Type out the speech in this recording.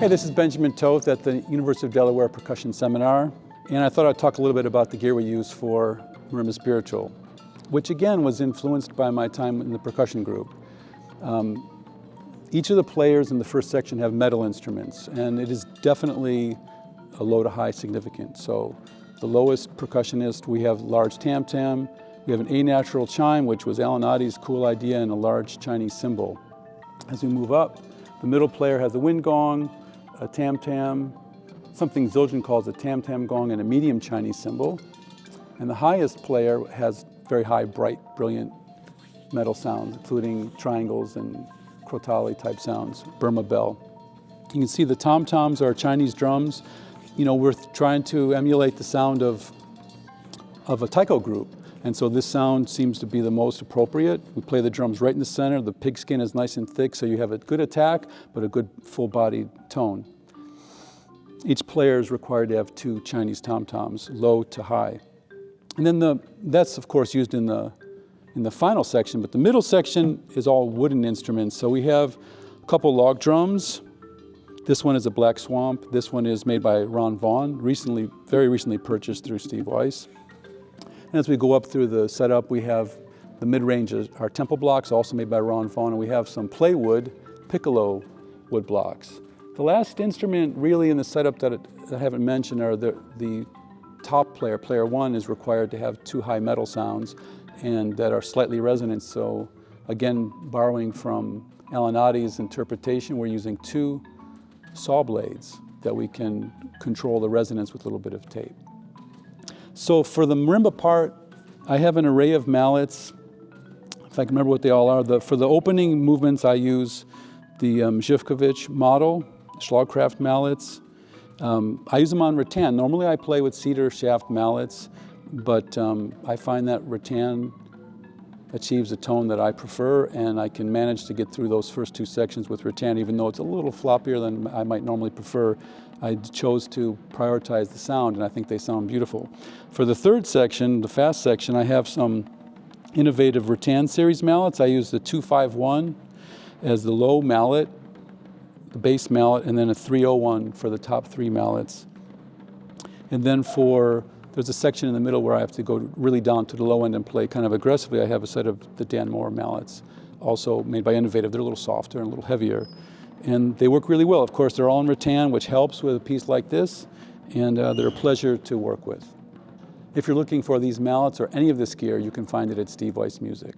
Hi, this is Benjamin Toth at the University of Delaware Percussion Seminar, and I thought I'd talk a little bit about the gear we use for Marimba Spiritual, which again was influenced by my time in the percussion group. Each of the players in the first section have metal instruments, and it is definitely a low to high significance. So the lowest percussionist, we have large tam-tam, we have an A-natural chime, which was Alumni's cool idea, and a large Chinese cymbal. As we move up, the middle player has a wind gong, a tam-tam, something Zildjian calls a tam-tam gong, and a medium Chinese cymbal. And the highest player has very high, bright, brilliant metal sounds, including triangles and crotale type sounds, Burma bell. You can see the tom-toms are Chinese drums. You know, we're trying to emulate the sound of a taiko group. And so this sound seems to be the most appropriate. We play the drums right in the center. The pigskin is nice and thick, so you have a good attack, but a good full-bodied tone. Each player is required to have 2 Chinese tom-toms, low to high. And then that's of course used in the final section, but the middle section is all wooden instruments. So we have a couple log drums. This one is a Black Swamp. This one is made by Ron Vaughn, very recently purchased through Steve Weiss. And as we go up through the setup, we have the mid-range are temple blocks, also made by Ron Vaughn, and we have some playwood, piccolo wood blocks. The last instrument really in the setup that I haven't mentioned are the top player. Player 1 is required to have 2 high metal sounds and that are slightly resonant. So again, borrowing from Alumni's interpretation, we're using 2 saw blades that we can control the resonance with a little bit of tape. So for the marimba part, I have an array of mallets. If I can remember what they all are. For the opening movements, I use the Zhivkovich model, Schlagkraft mallets. I use them on rattan. Normally I play with cedar shaft mallets, but I find that rattan achieves a tone that I prefer, and I can manage to get through those first 2 sections with rattan, even though it's a little floppier than I might normally prefer. I chose to prioritize the sound, and I think they sound beautiful. For the third section, the fast section, I have some innovative rattan series mallets. I use the 251 as the low mallet, the bass mallet, and then a 301 for the top 3 mallets. And then there's a section in the middle where I have to go really down to the low end and play kind of aggressively. I have a set of the Dan Moore mallets, also made by Innovative. They're a little softer and a little heavier. And they work really well. Of course, they're all in rattan, which helps with a piece like this, and they're a pleasure to work with. If you're looking for these mallets or any of this gear, you can find it at Steve Weiss Music.